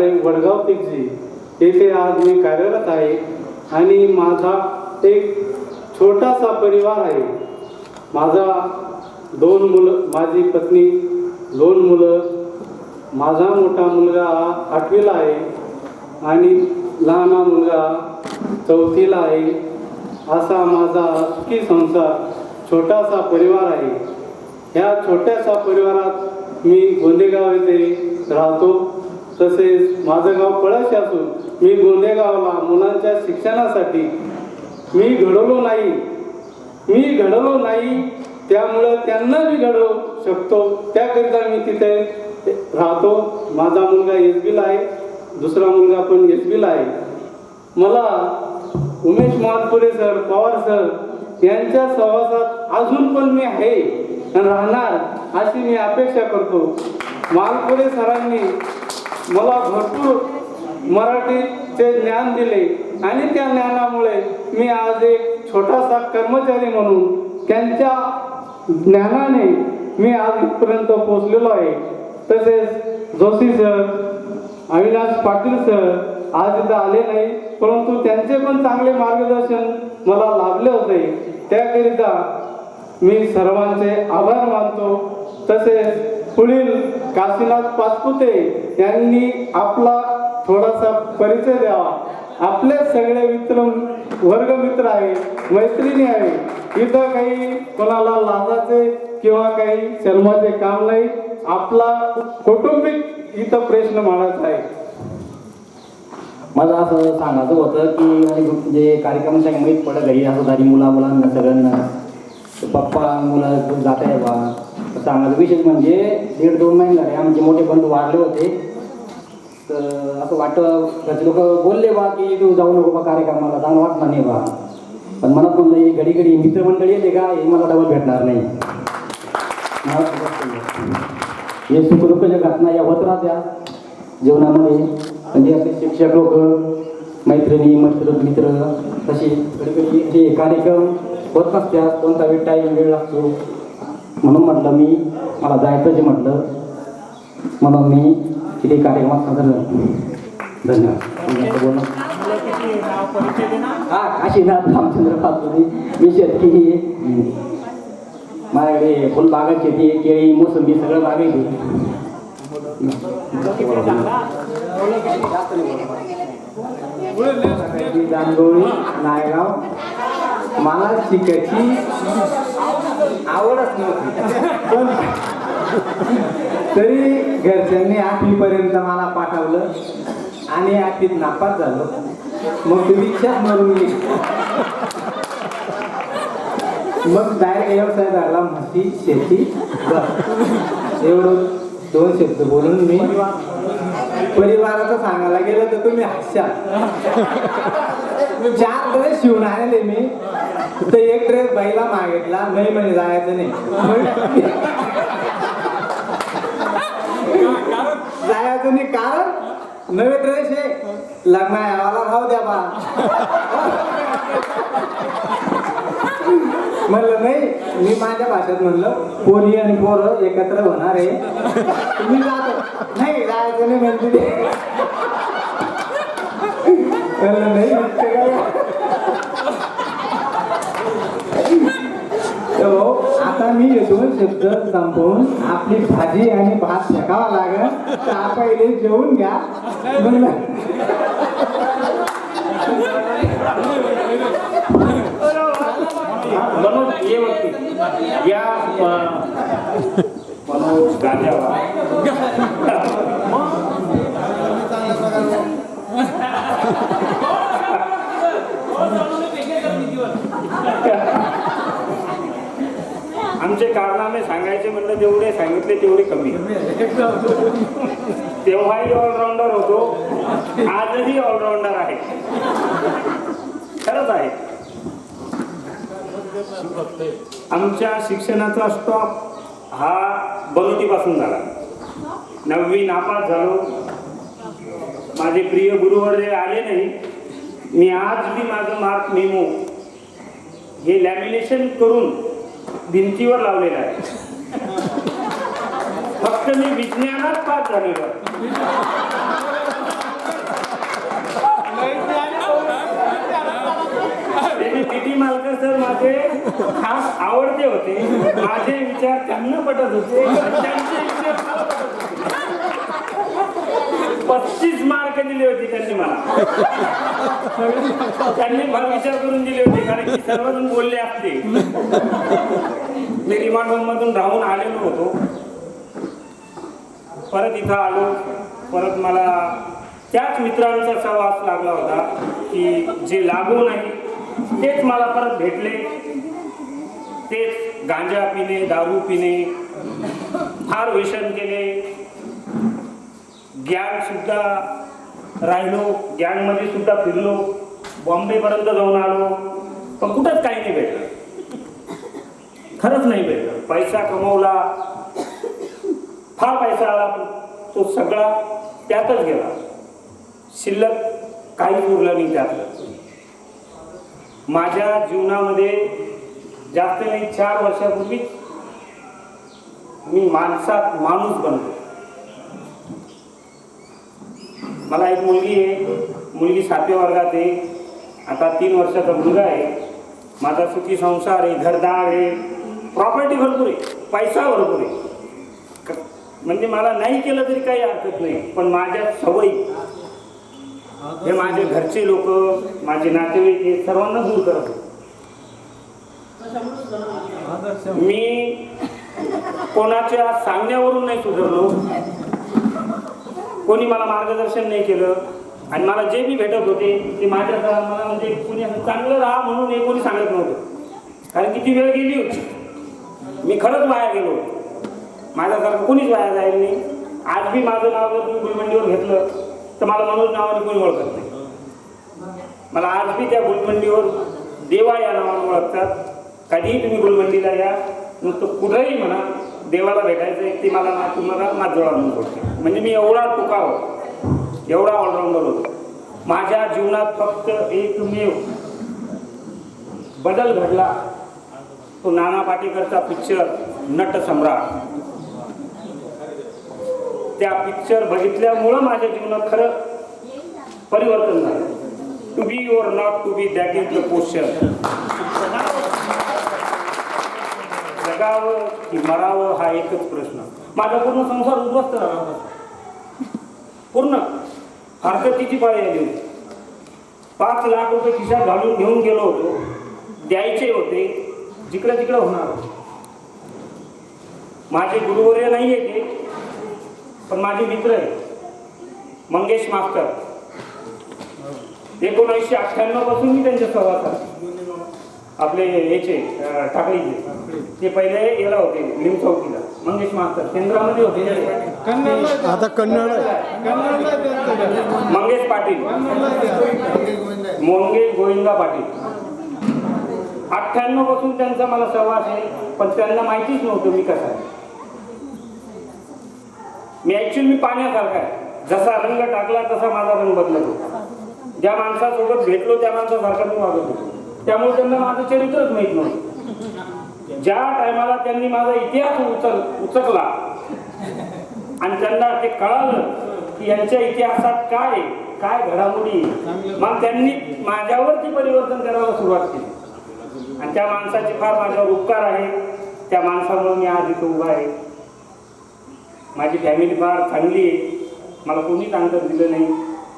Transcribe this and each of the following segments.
महाविद्यालय वडगाव तिकजी येथे आज मी कार्यरत आहे आणि माझा एक छोटासा परिवार आहे. माझा 2 मुलं, माझी पत्नी, 2 मुलं, माझा मोठा मुलगा 8वीला आहे आणि लहान मुलगा 4थीला आहे. असा माझा सुखी संसार छोटासा परिवार आहे. ह्या छोट्याशा परिवारात मी गोंदेगाव येथे राहतो. तसेच माझं गाव पळशी असून मी गोंदेगावला मुलांच्या शिक्षणासाठी मी घडवलो नाही, त्यामुळं त्यांना मी घडवू शकतो त्याकरिता मी तिथे राहतो. माझा मुलगा SBला आहे, दुसरा मुलगा पण SBला आहे. मला उमेश मालपुरे सर, पवार सर यांच्या सहवासात अजून पण मी आहे आणि राहणार अशी मी अपेक्षा करतो. मालपुरे सरांनी मला भरपूर मराठीचे ज्ञान दिले आणि त्या ज्ञानामुळे मी आज एक छोटासा कर्मचारी म्हणून त्यांच्या ज्ञानाने मी आज इथपर्यंत पोहोचलेलो आहे. तसेच जोशी सर, अविनाश पाटील सर आज इथं आले नाही, परंतु त्यांचे पण चांगले मार्गदर्शन मला लाभले होते. त्याकरिता मी सर्वांचे आभार मानतो. तसेच पुढील काशीनाथ पाचपुते यांनी आपला थोडासा परिचय द्यावा. आपले सगळे मित्र, वर्गमित्र आहे, मैत्रिणी आहे. इथं काही कोणाला लाजाचे किंवा काही शर्माचे काम नाही. आपला कौटुंबिक इथं प्रश्न मांडायचा आहे. मला असं सांगायचं होतं की जे कार्यक्रम माहीत पडत घरी असं झाली मुलांना सगळ्यांना पप्पा मुलं जात आहे बा सांगायचं. विशेष म्हणजे 1.5-2 महिने झाले आमचे मोठे बंधू वाढले होते. तर असं वाटतं घरचे लोक बोलले बा की तू जाऊ नको बा कार्यक्रमाला, चांगलं वाटणार नाही बा. पण मला पण घडी मित्रमंडळी येते का हे मला डबल भेटणार नाही. हे सुखदुःख जे घटना या होत राहत्या जीवनामध्ये. म्हणजे आपले शिक्षक लोक, मैत्रिणी, मित्र तसे कधी जे कार्यक्रम होत नसत्यात, कोणता वेळ लागतो. म्हणून म्हटलं मला जायचं जे म्हटलं म्हणून मी तिथे कार्यक्रमात सादर. धन्यवाद. काशीनाथ रामचंद्र पाचपुते. मी शेतकरी, माझ्याकडे फुलबागाची शेती, केळी, मोसंबी सगळं बागायची. जांभोळी, नायगाव. मला शिकायची आवडच नव्हती, पण तरी घरच्यांनी 8वीपर्यंत मला पाठवलं आणि 8वीत नापास झालो. मग तुम्ही इच्छाच मारून गेली. मग डायरेक्ट व्यवसाय झाला म्हशी, शेती. एवढं 2 शब्द बोलून मी परिवाराचं सांगायला गेलं तर तुम्ही हसाल. 4 ड्रेस शिवून आणले मी, तर 1 ड्रेस बाईला मागितला, नाही म्हणे जायचं नाही. जायचं नाही कारण नवे ड्रेस आहे, लग्न यावाला राहू द्या बा. म्हणलं नाही, मी माझ्या भाषेत म्हणलं पोरी आणि पोरं एकत्र होणार आहे, तुम्ही जातो नाही, जायचं नाही म्हणते ते. म्हणलं नाही आता मी येतो शब्द संपवून आपली भाजी आणि भात फेकावा लागेल, तर पहिले जेवून घ्या. मनोज ये वरती या. मनोज गांजावा आमचे कारनामे सांगायचे म्हणलं जेवढे सांगितले तेवढे कमी. तेव्हाही ऑलराऊंडर होतो, आजही ऑलराऊंडर आहे. खरंच आहे. आमच्या शिक्षणाचा स्टॉप हा बनोटीपासून झाला. 9वी नापास झालो. माझे प्रिय गुरुवर्य आले नाही. मी आज बी माझं मार्क मेमो हे लॅमिनेशन करून भिंतीवर लावलेलं आहे. फक्त मी विज्ञानात पास झालेलो. खास आवडते होते. माझे विचार त्यांना पटत होते, त्यांचे विचार मला पटत होते. 35 मार्क दिले होते त्यांनी मला. त्यांनी फार विचार करून दिले होते, कारण की सर्वजण बोलले असते. मी रिमांड होम मधून राहून आलेलो होतो. परत इथं आलो. परत मला त्याच मित्रांचा सहवास लागला होता की जे लागू नाही तेच मला परत भेटले. तेच गांजा पिणे, दारू पिणे, फार व्यसन केले. गँग सुद्धा राहिलो, गँगमध्ये सुद्धा फिरलो, बॉम्बेपर्यंत जाऊन आलो, पण कुठंच काही नाही भेटलं. खरंच नाही भेटलं. पैसा कमवला, फार पैसा आला, पण तो सगळा त्यातच गेला. शिल्लक काही उरलं नाही त्यातलं. माझ्या जीवनामध्ये जास्त नाही 4 वर्षापूर्वी मी माणसात माणूस बनलो. मला एक मुलगी आहे, मुलगी 7व्या वर्गात आहे. आता 3 वर्षाचा मुलगा आहे. माझा सुखी संसार आहे, घरदार आहे, प्रॉपर्टी भरपूर आहे, पैसा भरपूर आहे. म्हणजे मला नाही केलं तरी काही हरकत नाही, पण माझ्या सवयी हे माझे घरचे लोक, माझे नातेवाईक हे सर्वांना दूर करत होते. मी कोणाच्या सांगण्यावरून नाही सुधारलो, कोणी मला मार्गदर्शन नाही केलं, आणि मला जे मी भेटत होते ते माझ्या मला म्हणजे कोणी चांगलं राहा म्हणून हे कोणी सांगत नव्हतं. कारण की ती वेळ गेली होती. मी खरंच वाया गेलो. माझ्यासारखं कोणीच वाया जायला नाही. आज बी माझं नाव जर तुम्ही गुलमंडीवर घेतलं तर मला मनोज नावाने कोणी ओळखत नाही. मला आज बी त्या गुलमंडीवर देवा या नावाने ओळखतात. कधीही तुम्ही गुलमंडीला या, नुसतं कुठंही म्हणा देवाला भेटायचं आहे, ते मला तुम्हाला माझजवळ आणून सोडते. म्हणजे मी एवढा टुकाव, एवढा ऑलराऊंडर होतो. माझ्या जीवनात फक्त एकमेव बदल घडला, तो नाना पाटेकरचा पिक्चर नटसम्राट. त्या पिक्चर बघितल्यामुळं माझ्या जीवनात खरं परिवर्तन झालं. To be or not to be, that is the question. जगावं की मरावं हा एकच प्रश्न. माझा पूर्ण संसार उद्ध्वस्त झाला होता. पूर्ण हरकतीची पाळी आली होती. 5 लाख रुपये खिशात घालून घेऊन गेलो होतो. द्यायचे होते, जिकडे तिकडे होणार. माझे गुरुवर्य नाही आहे ते, पण माझे मित्र आहे मंगेश मास्टर. 1998 पासून मी त्यांच्या सहवासात. आपले याचे टाकळीचे ते पहिले याला होते लिम चौकीला. मंगेश मास्तर केंद्रामध्ये होते. आता कन्नड मंगेश पाटील, मंगेश गोविंदा पाटील. 98 पासून त्यांचा मला सहवास आहे, पण त्यांना माहितीच नव्हतं मी कसा आहे. मी ऍक्च्युअली पाण्यासारखा आहे. जसा रंग टाकला तसा माझा रंग बदलत होता. ज्या माणसासोबत भेटलो त्या माणसासारखा मी वागत होतो. त्यामुळे त्यांना माझं चरित्रच माहीत नव्हतं. ज्या टायमाला त्यांनी माझा इतिहास उचकला आणि त्यांना ते कळालं की यांच्या इतिहासात काय काय घडामोडी, मग त्यांनी माझ्यावरती परिवर्तन करायला सुरुवात केली. आणि त्या माणसाचे फार माझ्यावर उपकार आहे. त्या माणसामुळे मी आज इथं उभा आहे. माझी फॅमिली फार चांगली आहे. मला कोणीच अंतर दिलं नाही,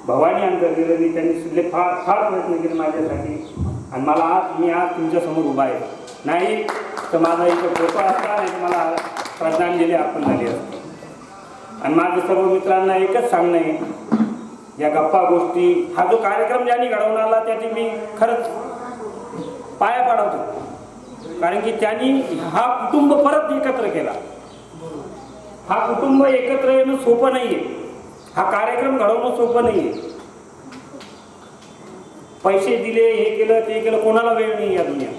भावानी अंतर दिलं नाही. त्यांनी सुद्धा फार फार प्रयत्न केले माझ्यासाठी. आणि मला मी आज तुमच्यासमोर उभा आहे. नाही तर माझा इथं फोटो असता, नाही तर मला श्रद्धांजली अर्पण झाली असते. आणि माझं सर्व मित्रांना एकच सांगणं आहे, या गप्पा गोष्टी हा जो कार्यक्रम ज्यांनी घडवून आला त्याची मी खरंच पाया पाडवतो. कारण की त्यांनी हा कुटुंब परत एकत्र केला. हा कुटुंब एकत्र येणं सोपं नाही आहे. हा कार्यक्रम घडवणं सोपं नाही आहे. पैसे दिले, हे केलं ते केलं, कोणाला वेळ नाही या दुनियात.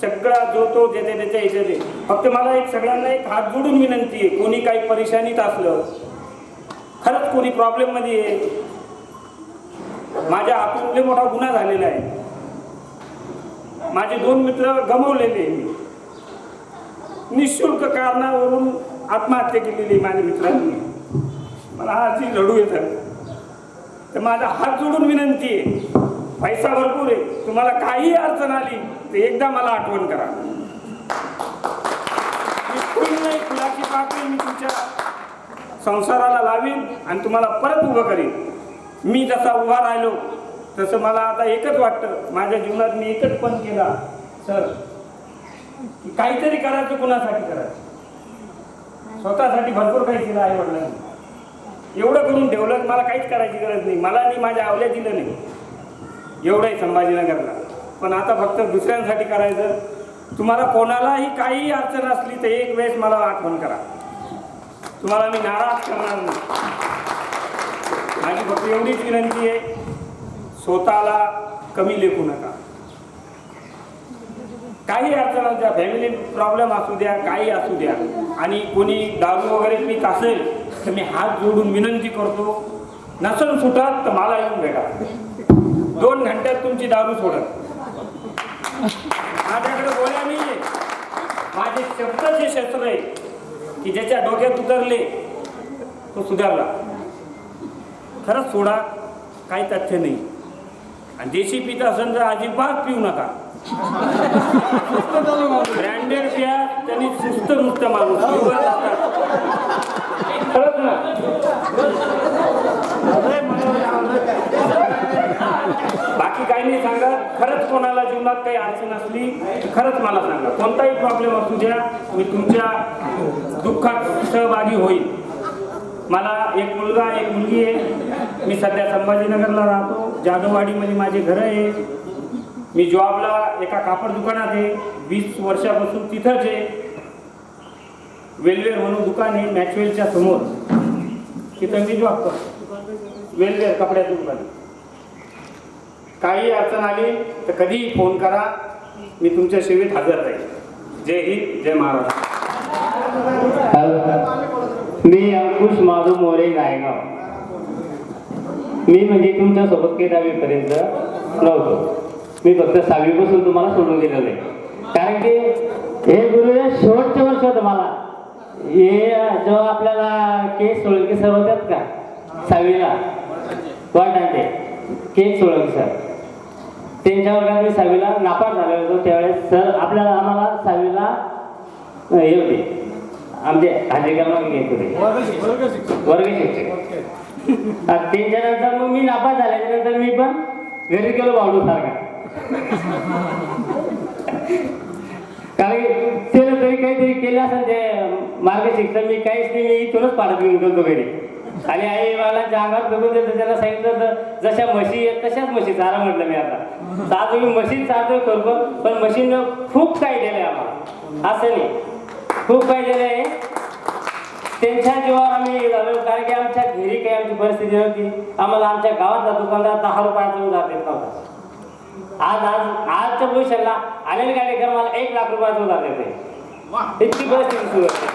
सगळा जो तो देते त्याच्या इथे. फक्त मला एक सगळ्यांना एक हात जोडून विनंती आहे, कोणी काही परेशानीत असलं, खरंच कोणी प्रॉब्लेम मध्ये आहे, माझ्या हातून लय मोठा गुन्हा झालेला आहे. माझे 2 मित्र गमावलेले मी निःशुल्क कारणावरून आत्महत्या केलेली माझ्या मित्रांनी. मला आजही रडू येतं. तर माझा हात जोडून विनंती आहे, पैसा भरपूर आहे, तुम्हाला काही अडचण आली तर एकदा मला आठवण करा. मी फुल नाही फुलाची पाकळी मी तुमच्या संसाराला लावीन आणि तुम्हाला परत उभं करीन. मी जसा उभा राहिलो तसं मला आता एकच वाटतं, माझ्या जीवनात मी एकच पण केला सर, की काहीतरी करायचं. कुणासाठी करायचं? स्वतःसाठी भरपूर काही केलं आई वडिलांनी, एवढं करून ठेवलं मला काहीच करायची गरज नाही. मला नाही माझ्या आवल्या दिलं नाही एवढंही संभाजीनगरला, पण आता फक्त दुसऱ्यांसाठी करायचं. तुम्हाला कोणालाही काही अडचण असली तर एक वेळेस मला आठवण करा, तुम्हाला मी नाराज करणार नाही. माझी फक्त एवढीच विनंती आहे, स्वतःला कमी लेखू नका. काही अडचण असू द्या, फॅमिली प्रॉब्लेम असू द्या, काही असू द्या, आणि कोणी दारू वगैरे पीत असेल तर मी हात जोडून विनंती करतो, नसून सुटत तर मला येऊन भेटा. 2 घंट्यात तुमची दारू सोडत. माझ्याकडे गोळ्या नाही आहे, माझे शब्दाचे शस्त्र आहे की ज्याच्या डोक्यात उतरले तो सुधारला. खरंच सोडा, काही तथ्य नाही. आणि देशी पित असेल तर अजिबात पिऊ नका. ब्रँडेड पिया, त्यांनी सुस्त नुसतं माणूस खरंच ना. बाकी काही नाही सांगा. खरंच कोणाला जीवनात काही अडचण असली खरंच मला सांगा. कोणताही प्रॉब्लेम असू द्या, मी तुमच्या दुःखात सहभागी होईल. मला एक मुलगा एक मुलगी आहे. मी सध्या संभाजीनगरला राहतो. जाधववाडीमध्ये माझे घर आहे. मी जॉबला एका कापड दुकानात आहे. 20 वर्षापासून तिथंच आहे. वेलवेअर म्हणून दुकान आहे मॅक्सवेलच्या समोर, तिथं मी जॉब करतो. वेलवेअर कपड्याचं दुकान. काही अडचण आली तर कधीही फोन करा, मी तुमच्या सेवेत हजर राहील. जय हिंद, जय महाराष्ट्र. मी अंकुश माधव मोरे नायगाव. मी म्हणजे तुमच्यासोबत 11वीपर्यंत नव्हतो. मी फक्त 6वीपासून तुम्हाला सोडून दिलेलं आहे. कारण की हे गुरु शेवटचे वर्ष होतं मला. हे जेव्हा आपल्याला केस सोळंके सर होतात का 6वीला वाटांचे केस सोळंके सर, त्यांच्या वर्गात मी 6वीला नापास झालेलो होतो. त्यावेळेस सर आम्हाला 6वीला हे होते, आमचे हाजेगाव घेत होते वर्ग शिक्षक. त्याच्यानंतर मग मी नापास झाल्याच्यानंतर मी पण घरी गेलो बावडू सारखा. कारण त्याला तरी काहीतरी केलं असेल ते मार्गशिक्षण. मी काहीच नाही, मी इथूनच पाडत घेऊन गेलो घरी. आणि आई बाळांच्या अंगात बघून देतो. त्यांना सांगितलं तर जशा म्हशी आहेत तशाच म्हशी चारा म्हटलं मी. आता साधू मी म्हशीच चालतोय करतो, पण म्हशीनं खूप काही दिलंय आम्हाला. असं नाही, खूप काही दिलं आहे. त्यांच्या जीवावर आम्ही झालो. कारण की आमच्या घरी काही आमची परिस्थिती नव्हती. आम्हाला आमच्या गावातला दुकानदार 10 रुपयाचा उधार देत नव्हता. आजच्या पोझिशनला अनिल गाडेकर मला 1 लाख रुपयाचा उधार देते. इतकी परिस्थिती सुरू असते.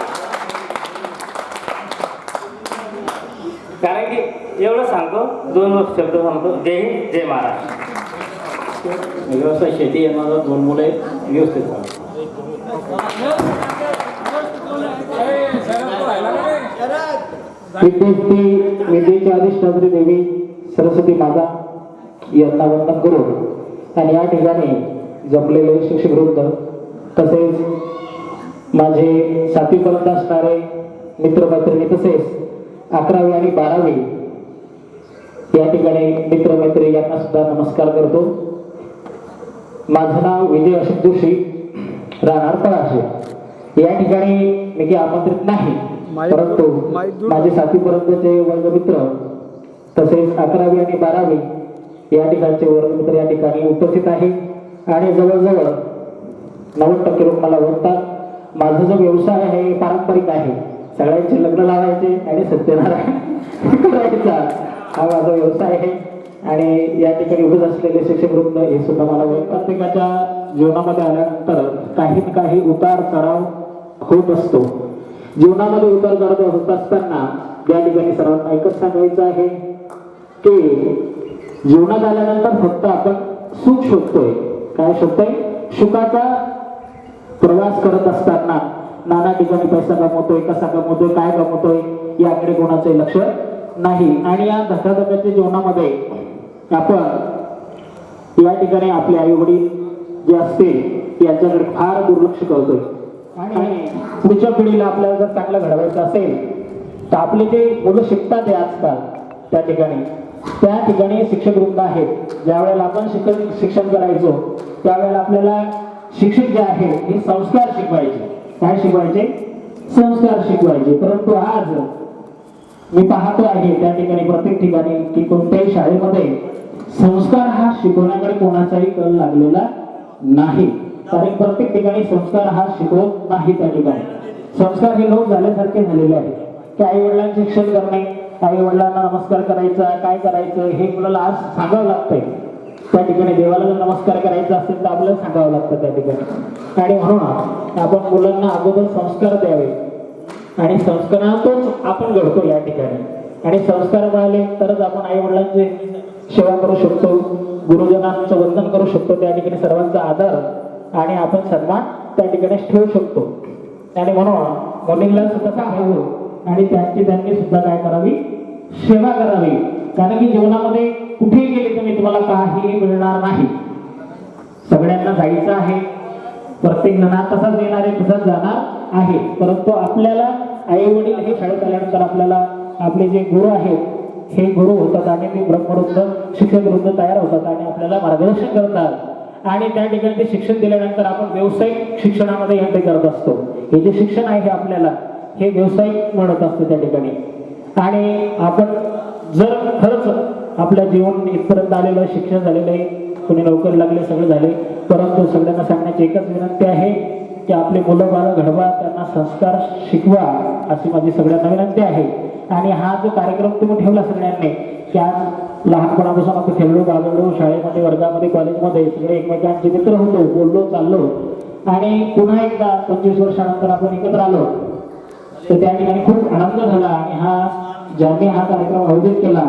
कारण की एवढं सांगतो, 2 शब्द सांगतो. जय हिंद, जय महाराष्ट्र. व्यवसाय शेती आहे माझा. 2 मुलं आहेत, व्यवस्थित चालू. विद्येची अधिष्ठात्री देवी सरस्वती माता यांना वंदन करून आणि या ठिकाणी जमलेले शिक्षकवृंद तसेच माझे 7वीपर्यंत असणारे मित्रमैत्रिणी तसेच 11वी आणि 12वी या ठिकाणी मित्रमैत्री यांना सुद्धा नमस्कार करतो. माझं नाव विजय अशोक जोशी, राहणार पळाशे. या ठिकाणी मी काही आमंत्रित नाही, परंतु माझे 7वीपर्यंतचे वर्गमित्र तसेच 11वी आणि 12वी या ठिकाणचे वर्गमित्र या ठिकाणी उपस्थित आहे. आणि जवळजवळ 90% लोक मला ओळखतात. माझा जो व्यवसाय आहे पारंपरिक आहे. सगळ्यांचे लग्न लावायचे आणि सत्यनारायण करायचा हा माझा व्यवसाय आहे. आणि या ठिकाणी उभे असलेले शिक्षकवृंद हे सुद्धा मला प्रत्येकाच्या जीवनामध्ये आल्यानंतर काही ना काही उतार चढाव होत असतो. जीवनामध्ये उतार चढाव होत असताना या ठिकाणी सर्वांना एकच सांगायचं आहे की जीवनात आल्यानंतर फक्त आपण सुख शोधतोय. काय शोधतोय? सुखाचा प्रवास करत असताना नाना ठिकाणी पैसा कमवतोय, कसा कमवतोय, काय कमवतोय याकडे कोणाचे लक्ष नाही. आणि या धकाधकीच्या जीवनामध्ये आपण या ठिकाणी आपले आई वडील जे असते यांच्याकडे फार दुर्लक्ष करतोय आणि पुढच्या पिढीला आपल्याला जर चांगलं घडवायचं असेल तर आपले जे मुलं शिकतात आहे आजकाल त्या ठिकाणी शिक्षक वृंद आहेत. ज्या वेळेला आपण शिक्षण करायचो त्यावेळेला आपल्याला शिक्षक जे आहे हे संस्कार शिकवायचे. काय शिकवायचे? संस्कार शिकवायचे. परंतु आज मी पाहतो आहे त्या ठिकाणी प्रत्येक ठिकाणी की कोणत्याही शाळेमध्ये संस्कार हा शिकवण्याकडे कोणाचाही कल लागलेला नाही. कारण प्रत्येक ठिकाणी संस्कार हा शिकवत नाही. त्या ठिकाणी संस्कार हे लोक झाल्यासारखे झालेले आहेत की आई वडिलांचे शिक्षण करणे, आई वडिलांना नमस्कार करायचा, काय करायचं हे मुलाला आज सांगावं लागतंय. त्या ठिकाणी देवाला जर नमस्कार करायचा असेल तर आपल्याला सांगावं लागतं त्या ठिकाणी. आणि म्हणून आपण मुलांना अगोदर संस्कार द्यावे आणि संस्कारातूनच आपण घडतो या ठिकाणी. आणि संस्कार मिळाले तरच आपण आई वडिलांची सेवा करू शकतो, गुरुजनांचं वंदन करू शकतो, त्या ठिकाणी सर्वांचा आदर आणि आपण सन्मान त्या ठिकाणी ठेवू शकतो. आणि म्हणून मुलींना सुद्धा सांगावं आणि त्यांनी सुद्धा काय करावी? सेवा करावी. कारण की जीवनामध्ये कुठेही गेले तुम्ही तुम्हाला काहीही मिळणार नाही. सगळ्यांना जायचं आहे, प्रत्येक जणा तसाच येणार आहे, तसाच जाणार आहे. परंतु आपल्याला आई वडील हे शाळेत आल्यानंतर आपल्याला आपले जे गुरु आहेत हे गुरु होतात आणि ते ब्रह्मवृंद शिक्षक वृंद तयार होतात आणि आपल्याला मार्गदर्शन करतात. आणि त्या ठिकाणी ते शिक्षण दिल्यानंतर आपण व्यावसायिक शिक्षणामध्ये एंट्री करत असतो. हे जे शिक्षण आहे हे आपल्याला हे व्यावसायिक म्हणत असतं त्या ठिकाणी. आणि आपण जर खरंच आपल्या जीवन इथपर्यंत आलेलं शिक्षण झालेलं आहे, कोणी नोकरी लागले, सगळं झाले, परंतु सगळ्यांना सांगण्याची एकच विनंती आहे की आपले मुलं बाळं घडवा, त्यांना संस्कार शिकवा, अशी माझी सगळ्यांना विनंती आहे. आणि हा जो कार्यक्रम तुम्ही ठेवला सगळ्यांनी की आज लहानपणापासून आपण खेळलो, बागडलो, शाळेमध्ये, वर्गामध्ये, कॉलेजमध्ये सगळे एकमेकांचे मित्र होतो, बोललो, चाललो आणि पुन्हा एकदा 25 वर्षानंतर आपण एकत्र आलो तर त्या ठिकाणी खूप आनंद झाला. आणि ज्यांनी हा कार्यक्रम आयोजित केला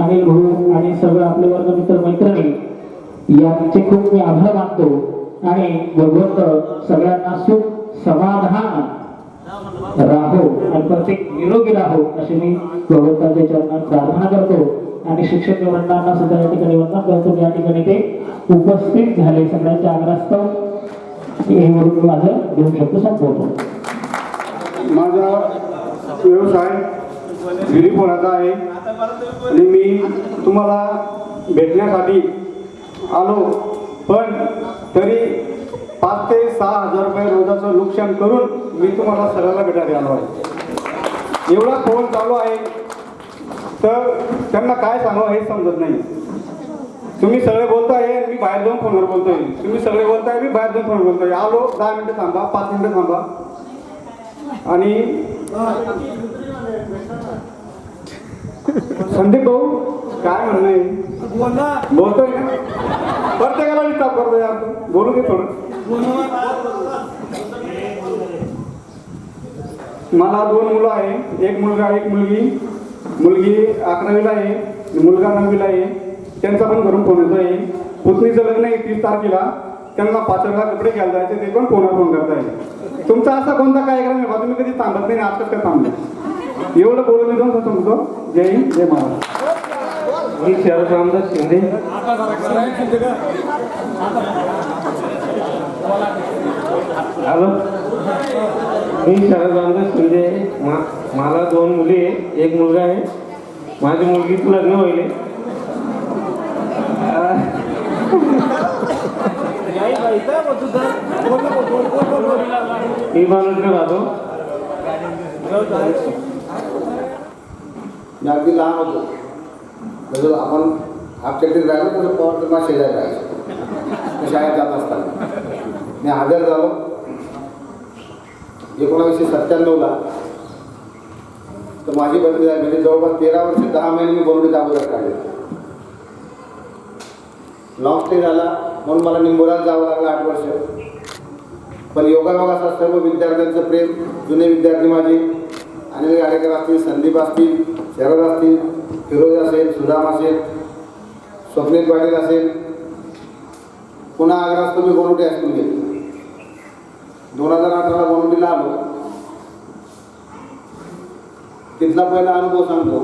अनिल भाऊ आणि सगळं आपले वर्ग मित्र मैत्रिणी यांचे खूप मी आभार मानतो. आणि भगवंत सगळ्यांना सुख समाधान राहो आणि प्रत्येक निरोगी राहो अशी मी भगवंताच्या चरणात प्रार्थना करतो. आणि शिक्षक मंडळांना सुद्धा या ठिकाणी वंदन करतो. या ठिकाणी ते उपस्थित झाले सगळ्यांच्या आग्रहास्तव हे म्हणून माझं 2 शब्द संपवतो. माझा व्यवसाय गिरीपोराचा आहे आणि मी तुम्हाला भेटण्यासाठी आलो, पण तरी 5 ते 6 हजार रुपये रोजाचं नुकसान करून मी तुम्हाला सगळ्याला भेटायला आलो आहे. एवढा फोन चालू आहे तर त्यांना काय सांगावं हे समजत नाही. तुम्ही सगळे बोलताय आणि मी बाहेर जाऊन फोनवर बोलतोय, तुम्ही सगळे बोलताय मी बाहेर जाऊन फोनवर बोलतोय. आलो 10 मिनिटं थांबा, 5 मिनिटं थांबा. आणि संदीप भाऊ काय म्हणणं आहे? बोलतोय ना, प्रत्येकाला डिस्टर्ब करतोय यार, बोलू दे थोडं. मला 2 मुलं आहे, एक मुलगा एक मुलगी. मुलगी 11वीला आहे, मुलगा 9वीला आहे. त्यांचा पण घरून फोन येतोय. पुतणीचं लग्न आहे 30 तारखेला, त्यांना 5,000 कपडे घ्यायला जायचे, ते पण फोन करताय. तुमचा असा कोणता कार्यक्रम आहे बा तुम्ही कधी थांबत नाही, आजकाल काय थांबले? एवढं बोलून मी दोन सांगतो. जय हिंद, जय महाराज. मी शरद रामदास शिंदे. हॅलो, मी शरद रामदास शिंदे. मला 2 मुली आहे, एक मुलगा आहे. माझी मुलगीचं लग्न होईल. मी माणूसकडे राहतो. मी अगदी लहान होतो जसं आपण आपल्याकडे राहिलो तसं पवार माझ्या शेजारी राहायचो. मी शाळेत जात असताना मी हजर झालो 1997ला. तर माझी बदली झाली, म्हणजे जवळपास 13 वर्ष 10 महिने मी बोलवडीत अगोदर काढले. लॉंग स्टे झाला म्हणून मला निंबोरात जावं लागलं 8 वर्ष. पण योगायोगाचा सर्व विद्यार्थ्यांचं प्रेम, जुने विद्यार्थी माझे अनिल गाडेकर असतील, संदीप असतील, शरद असतील, फिरोज असेल, सुदाम असेल, स्वप्नील पाटील असेल, पुन्हा आग्रास्त मी गोनुटी हायस्कूल गेले. 2018ला गोनुटीला आलो. तिथला पहिला अनुभव सांगतो.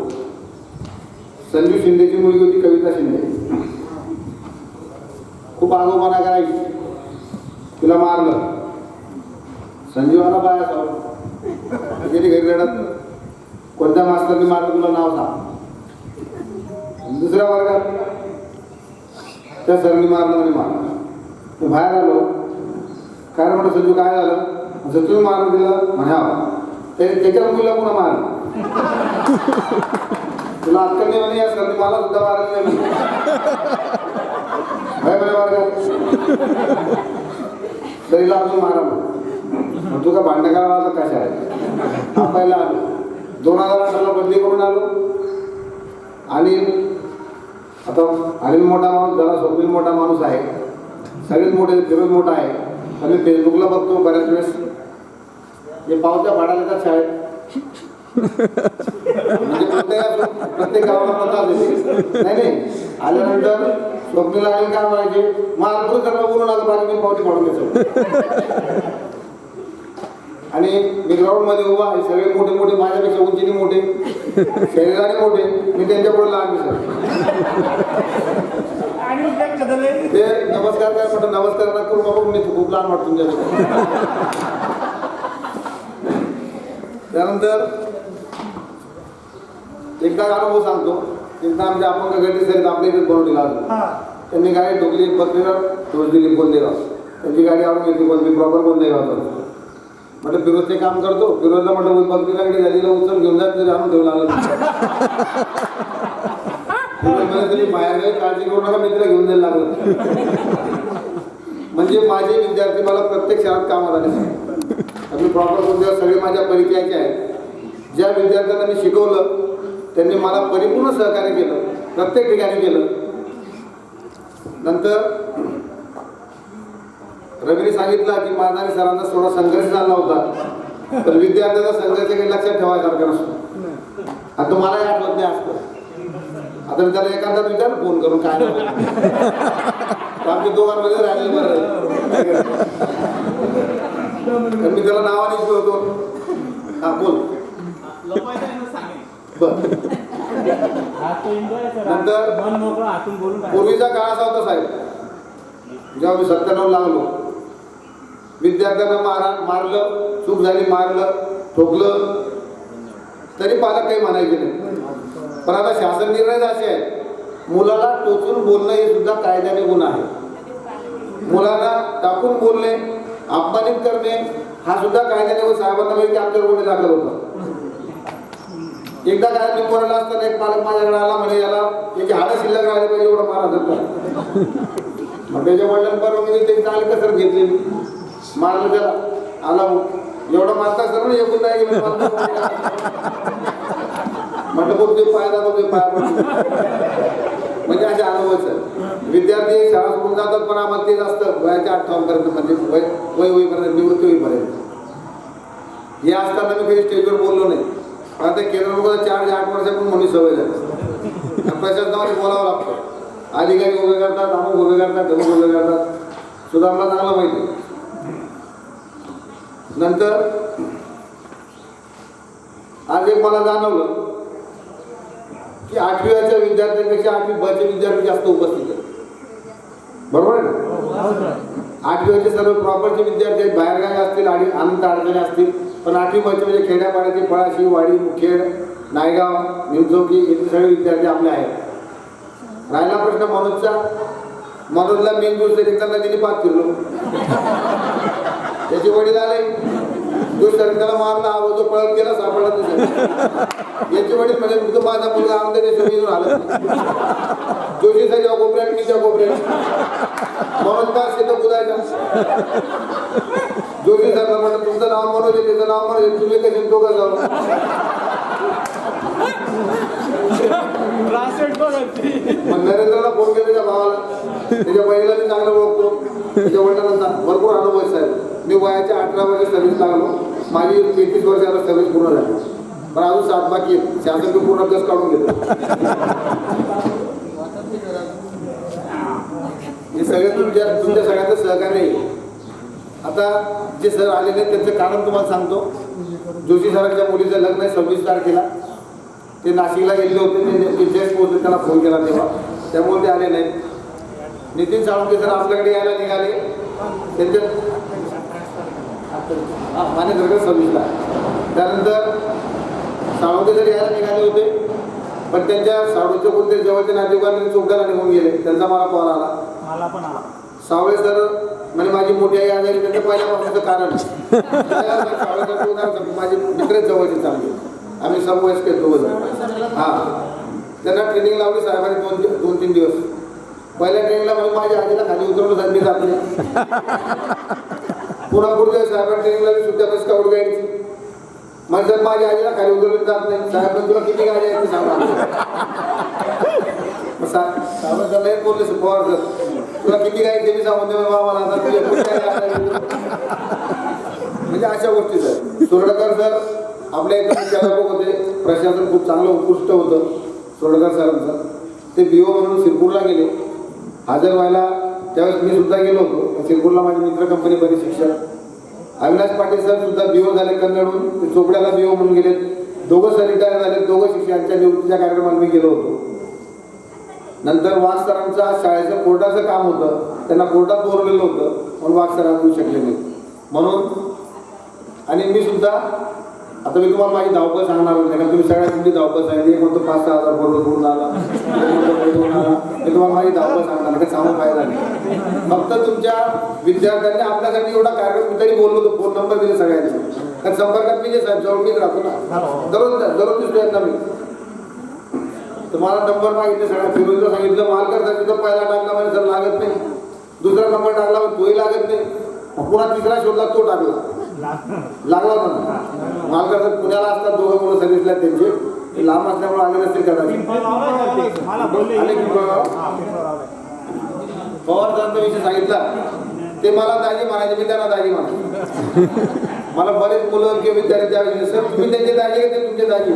संजू शिंदेची मुलगी होती कविता शिंदे. खूप आगोपणा करायची, तिला मारलं. संजीवाला बाया सावं गेली घरी रडत, कोणत्या मास्तरने मारलं तुला नाव सांग. दुसऱ्या वर्गात त्या सरनी मारलं म्हणे मारलं. मी बाहेर आलो, काय म्हणतो संजू काय झालं, जर तुम्ही मारून दिलं म्हणा त्याच्या मुलीला पुन्हा मारलं. तुला अक्कल नाही म्हणे, या सरनी मला सुद्धा मारलं नाही म्हणे वर्गात, तरीला अजून मारा मग तू का भांडण करायला आलं कशा आहे. आपल्याला आलो 2018ला बदली करून आलो. आणि आता अनिल मोठा माणूस झाला, स्वप्नील मोठा माणूस आहे, सगळेच मोठे, फिरोज मोठा आहे. आम्ही फेसबुकला बघतो बऱ्याच वेळेस हे पावत्या भाडायला येतात शाळेत, म्हणजे प्रत्येक गावाला पता नाही. आल्यानंतर स्वप्नीला आले काय म्हणायचे, महापुरुष त्यांना बोलून आलं पाहिजे, मी पावती फाडून घ्यायचो. आणि मी ग्राउंडमध्ये उभा आहे, सगळे मोठे मोठे, माझ्यापेक्षा उंचीने मोठे, शरीराने मोठे, मी त्यांच्या पुढे लहान दिसत. ते नमस्कार काय म्हटलं, नमस्कार ना करू बाबा, मी खूप लहान वाटतो तुमच्याकडे. त्यानंतर एकदा अनुभव सांगतो. एकदा आमच्या अपंग गटे सर आपल्या इथे बनवलेला होता. त्यांनी गाडी ठोकली बकरीवर, रोज दिली गोंदेगाव. त्यांची गाडी आणून घेतली, पण मी प्रॉपर गोंदेगाव होतो. म्हटलं फिरोजचे काम करतो, फिरोजला म्हटलं बकरीला गाडी झालीला उचल घेऊन जात तरी आणून ठेवला आलं. तरी बाहेर काही काळजी करू नका, मित्र घेऊन जायला लागलं. म्हणजे माझे विद्यार्थी मला प्रत्येक शाळेत कामात आले. मी प्रॉपर गोंदेगाव सगळे माझ्या परिचयाचे आहेत. ज्या विद्यार्थ्यांना मी शिकवलं त्यांनी मला परिपूर्ण सहकार्य केलं, प्रत्येक ठिकाणी केलं. नंतर रवीने सांगितलं की माझा आणि सरांचा थोडा संघर्ष झाला होता, तर विद्यार्थ्याचा संघर्ष काही लक्षात ठेवायसारखा नसतो. आता तुम्हालाही आठवत नाही असतं. आता मी त्याला एखादा विचार फोन करून काय आमच्या दोघांमध्ये राहिले बरं. तर मी त्याला नावाने शिकवतो. हा बोल. नंतर पूर्वीचा काळ असा होता साहेब, जेव्हा मी 97 लागलो, विद्यार्थ्यांना मारलं, चूक झाली मारलं, ठोकलं, तरी पालक काही म्हणायचे नाही. पण आता शासन निर्णय असे आहे, मुलाला टोचून बोलणं हे सुद्धा कायद्याने गुन्हा आहे. मुलाला टाकून बोलणे, अपमानित करणे हा सुद्धा कायद्याने साहेबांना माहिती आमच्यावर गुन्हे दाखल होता. एकदा काय मी कोणाला असताना एक पालक माझ्याकडे आला, म्हणे याला याची हाडं शिल्लक राहिले पाहिजे एवढं मारा जातं. मग त्याच्या वडिलांबरोबर मी ते चाल कसर घेतली, मारलं त्याला. आला एवढं मारता सर ना एकूण नाही म्हटलं बघ ते पाय दाखव, ते पाय म्हणजे असे अनुभव. विद्यार्थी शाळा सोडून जातात, पण आम्हाला ते जास्त वयाच्या 58 पर्यंत, म्हणजे वय होईपर्यंत, निवृत्ती होईपर्यंत. हे असताना मी काही स्टेजवर बोललो नाही. आता केंद्र 4-8 वर्षापूर्वी म्हणून सवय झाली. प्रशासनामध्ये बोलावं लागतं. अधिकारी उभे करतात, अमुक उभे करतात, धमुक उभे करतात, सुद्धा आम्हाला चांगलं माहिती. नंतर आज एक मला जाणवलं की 8वीच्या विद्यार्थ्यांपेक्षा 8वी ब चे विद्यार्थी जास्त उपस्थित आहेत. बरोबर आहे ना? 8वीचे सर्व प्रॉपरचे विद्यार्थी आहेत, बाहेरगावी असतील, अनंत अडचणी असतील, पण 8वी ब चे म्हणजे खेड्यापाड्याचे पळाशी, वाडी, मुखेड, नायगाव, निमचौकी इथे सगळे विद्यार्थी आपले आहेत. राहिला प्रश्न मनोजचा. मनोजला मेन दिवस एकदा नदीने पात फिरलो. त्याचे वडील आले, जो सरकारला मारला, आवाज जो पळत गेला सापडला तुझ्या. याचे वडील म्हणजे तुझं माझा मुलगा आमच्या देशातून आला. जोशी साहेब कोपऱ्यात, मी त्या कोपऱ्यात. मनोज पास येतो कुदायचा. जोशी साहेब म्हणलं तुमचं नाव मनोज आहे, त्याचं नाव मनोज, तुम्ही कसे दोघं जाऊ. मग नरेंद्रला फोन केला त्याच्या भावाला, त्याच्या बहिणीला मी चांगलं ओळखतो, त्याच्या वडिलांना भरपूर अनुभव आहे साहेब. मी वयाच्या 18 वर्ष सर्व्हिस लागलो, माझी 33 वर्षाला सर्व्हिस पूर्ण झाली, पण अजून 7 बाकी आहेत. शासन मी पूर्ण कस काढून घेतो. हे सगळे तुमच्या सगळ्यांचं सहकार्य आहे. आता जे सर आलेले त्यांचं कारण तुम्हाला सांगतो. जोशी सरांच्या मुलीचं लग्न आहे 26 तारखेला. ते नाशिकला गेले होते, ते जस्ट पोहोचले, त्याला फोन केला तेव्हा, त्यामुळे ते आले नाहीत. नितीन साळुंखे सर आपल्याकडे यायला निघाले. त्यांच्या मान्यकडे सर्व्हिसला. त्यानंतर साळुंखे सर यायला निघाले होते, पण त्यांच्या साडूच्या कोणते जवळचे नातेवाईकांनी चोपड्याला निघून गेले. त्यांचा मला कॉल आला. सावळे सर म्हणजे माझी मोठी आई आजारी, त्यांचं पहिल्यापासूनचं कारण सावळे सर माझे मित्र जवळचे चांगले, आम्ही समवयस्क दोघं. हां, त्यांना ट्रेनिंग लावली साहेबांनी 2-3 दिवस. पहिल्या ट्रेनिंगला म्हणजे माझ्या आजीला खाली उतरवलं साहेब, मी जात नाही. पुन्हा पुढच्या साहेबांनी ट्रेनिंगला मी सुद्धा बस स्काउट गाईडची. मग जर माझ्या आजीला खाली उतरवलं जात नाही. साहेब तुला किती गाडी आहे ते सांगा. साहेब लय बोलले पवार सर, तुला किती गाडी ते मी सांगून दे मला आता तुझ्या. म्हणजे अशा गोष्टी सर. सोरडकर सर आपल्या इथं मुख्याध्यापक होते. प्रशासन खूप चांगलं उत्कृष्ट होतं सोरडकर सरांचं. ते BO म्हणून शिरपूरला गेले हजर व्हायला. त्यावेळेस मी सुद्धा गेलो होतो. शिरपूरला माझी मित्र कंपनी बरी शिक्षक. अविनाश पाटील सर सुद्धा BO झाले कन्नडहून. ते चोपड्याला BO म्हणून गेले. दोघं सर रिटायर झाले. दोघं शिक्षकांच्या निवृत्तीच्या कार्यक्रमाला मी गेलो होतो. नंतर वाघ सरांचा शाळेचं कोर्टाचं काम होतं, त्यांना कोर्टात बोलवलेलं होतं, म्हणून वाघ सर येऊ शकले नाही. म्हणून आणि मी सुद्धा आता मी तुम्हाला माझी धावपळ सांगणार नाही, कारण तुम्ही सगळ्या तुमची धावपळ सांगितली. म्हणतो 5-6 हजार बरोबर पूर्ण आला. मी तुम्हाला माझी धावपळ सांगणार नाही, सांगून फायदा नाही. फक्त तुमच्या विद्यार्थ्यांनी आपल्यासाठी एवढा कार्यक्रम मी तरी बोललो होतो. फोन नंबर दिले सगळ्यांचे, कारण संपर्कात मी जे साहेब जवळ मीच राहतो ना, दररोज दिसतो यांना मी. तर मला नंबर मागितले सगळ्या फिरोजला सांगितलं. मालकर सर तिथं पहिला टाकला म्हणजे सर लागत नाही. दुसरा नंबर टाकला म्हणजे तोही लागत नाही. पुन्हा तिसरा शोधला, तो टाकला, लागला होता ना. मालकर सर पुण्याला असतात, दोघं मुलं सर्व्हिसला त्यांचे, लांब असल्यामुळे आले नसतील कदाचित. पवार सरांचा विषय सांगितला, ते मला दाजी म्हणायचे, मी त्यांना दाजी म्हणायचे. मला बरेच मुलं किंवा विद्यार्थी त्यावेळेस सर तुम्ही त्यांचे दाजी आहे, ते तुमचे दाजी.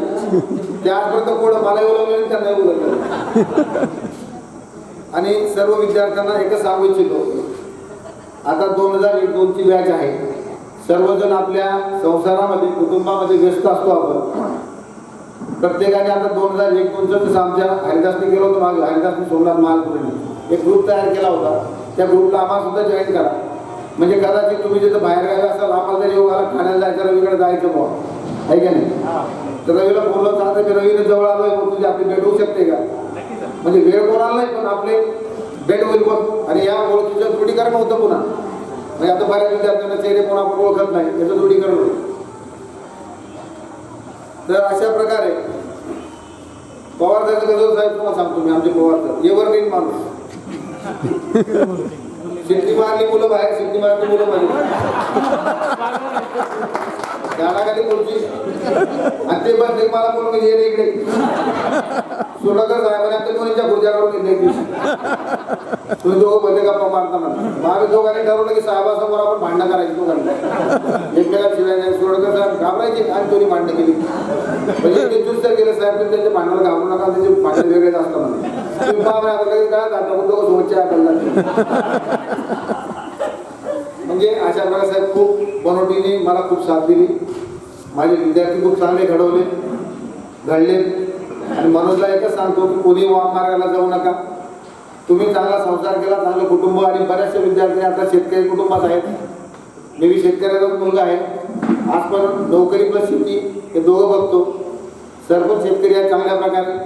ते आजपर्यंत पुढं मलाही बोलवलं त्यांनाही बोलवलं. आणि सर्व विद्यार्थ्यांना एकच सांगू इच्छितो, आता 2001-2ची बॅच आहे. सर्वजण आपल्या संसारामध्ये कुटुंबामध्ये व्यस्त असतो आपण. प्रत्येकाने आता 2001-2चं जसं आमच्या हरिदासने केलं होतं मागे, हरिदासने सोमनाथ महालपुरेने एक ग्रुप तयार केला होता. त्या ग्रुपला आम्हाला सुद्धा जॉईन करा. म्हणजे कदाचित तुम्ही जिथं बाहेर गावी असाल, आम्हाला जर योगाला ठाण्याला जायचं, रवीकडे जायचं बुवा, आहे का नाही. तर रवीला बोललं चालतं की रवीने जवळ आलोय, तुझी आपली भेट होऊ शकते का. म्हणजे वेळ कोणाला नाही, पण आपले भेट होईल पण. आणि या ओळखीचं दृढीकरण होतं पुन्हा. म्हणजे आता बऱ्याच विद्यार्थ्यांना चेहरे पण आपण ओळखत नाही, त्याचं दृढीकरण होईल. तर अशा प्रकारे पवार साहेब कसं साहेब तुम्हाला सांगतो मी, आमचे पवार साहेब एव्हरग्रीन माणूस. शिट्टी मारली मुलं बाहेर, शिट्टी मारली मुलं बाहेर, झाडाखाली खुर्ची. आणि ते बसले मला बोलून ये रे इकडे. सोडकर साहेबांनी आमच्या दोन्हीच्या खुर्च्या काढून घेतली. तुम्ही दोघं बदले गप्पा मारताना आम्ही दोघांनी ठरवलं की साहेबासमोर आपण भांडणं करायची. दोघांनी एकमेकाला शिवाय सोडकर साहेब घाबरायचे आणि दोन्ही भांडणं केली. म्हणजे ते दुसरं गेलं साहेब, तुम्ही त्यांच्या भांडणाला घाबरू नका, त्यांचे भांडण वेगळेच असतात म्हणून. तुम्ही बाबा आता काही काय जाता दोघं सोबतच्या आपल्याला. म्हणजे अशा प्रकारे साहेब खूप बनवटीने मला खूप साथ दिली. माझे विद्यार्थी खूप चांगले घडले. आणि मनोजला एकच सांगतो की कोणी वाम मार्गाला जाऊ नका. तुम्ही चांगला संसार केला, चांगलं कुटुंब. आणि बऱ्याचशा विद्यार्थी आता शेतकरी कुटुंबात आहेत. मी शेतकऱ्याचा मुलगा आहे. आज पण नोकरी प्लस शेती हे दोघं बघतो. सर्व शेतकरी आहेत चांगल्या प्रकारे.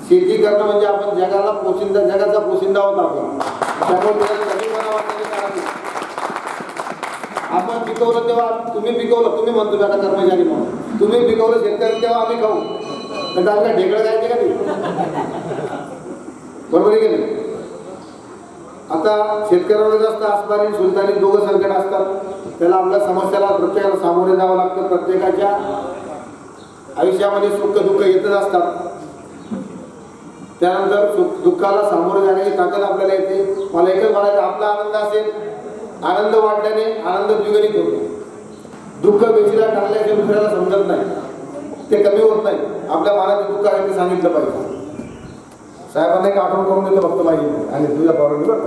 शेती करणं म्हणजे आपण जगाला पोशिंदा, जगाचा पोशिंदा होता आपण. त्यामुळे आपण पिकवलं तेव्हा तुम्ही पिकवलं, तुम्ही म्हणतो आता कर्मचारी म्हणून तुम्ही पिकवलं शेतकरी तेव्हा आम्ही खाऊ. तर आपल्या ढेकळं जायचे का ते, बरोबर आहे की नाही. आता शेतकऱ्याला जास्त आसमानी सुलतानी दोघं संकट असतात. त्याला आपल्या समस्याला प्रत्येकाला सामोरे जावं लागतं. प्रत्येकाच्या आयुष्यामध्ये सुख दुःख येतच असतात. त्यानंतर सुख दुःखाला सामोरे जाण्याची ताकद आपल्याला येते. मला एकच म्हणायचं, आपला आनंद असेल, आनंद वाटल्याने आनंद द्विगुणित होतो. दुःख बेशीला टाकल्याचे दुसऱ्याला समजत नाही, ते कमी होत नाही. आपल्या मनात दुःख आहे ते सांगितलं पाहिजे. साहेबांना एक आठवण करून देतो फक्त माहिती आणि तुझ्या पावरांनी बरं.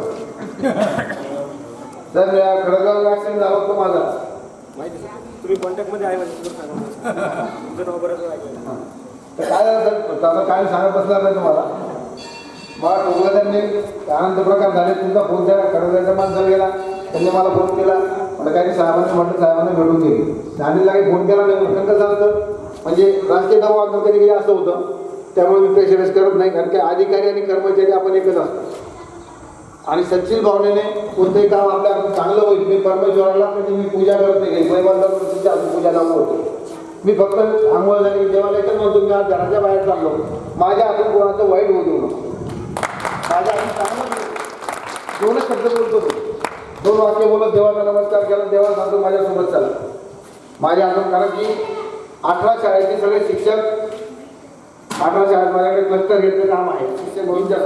जर खडगाव ऍक्सिडेंट झाला होता माझा, तुम्ही कॉन्टॅक्टमध्ये आहे म्हणजे तर काय झालं त्याचा काय सांगत बसणार नाही तुम्हाला. मला टोकलं त्यांनी, आनंद प्रकार झाले, तुमचा फोन द्या, कडवल्याच्या माणसाला गेला, त्यांनी मला फोन केला, मला काही साहेबांनी म्हटलं साहेबांना भेटून गेली, सांगलीला काही फोन केला नाही. पण कसं असतं म्हणजे राजकीय दबाव कधी कधी असं होतं, त्यामुळे मी प्रेशराईज करत नाही, कारण की अधिकारी आणि कर्मचारी आपण एकच असतो. आणि सच्चिल भावनेने कोणतेही काम आपल्या चांगलं होईल. मी परमेश्वराला कधी मी पूजा करत नाही, तुमच्या पूजा लावू होतो. मी फक्त आंघोळ झाली देवाला एकच म्हणतो, मी आज घराच्या बाहेर चाललो, माझ्या हातून कोणाचं वाईट होऊ देऊ नको, माझ्या हातून चांगलं दोनच शब्द बोलतो, 2 वाक्य बोलत देवाचा नमस्कार केला, देवा सांगतो माझ्यासोबत चाला माझ्या हातून. कारण की 18 शाळेचे सगळे शिक्षक, 18 शाळेत माझ्याकडे क्लस्टर घेतलं काम आहे शिक्षक भविष्याचं.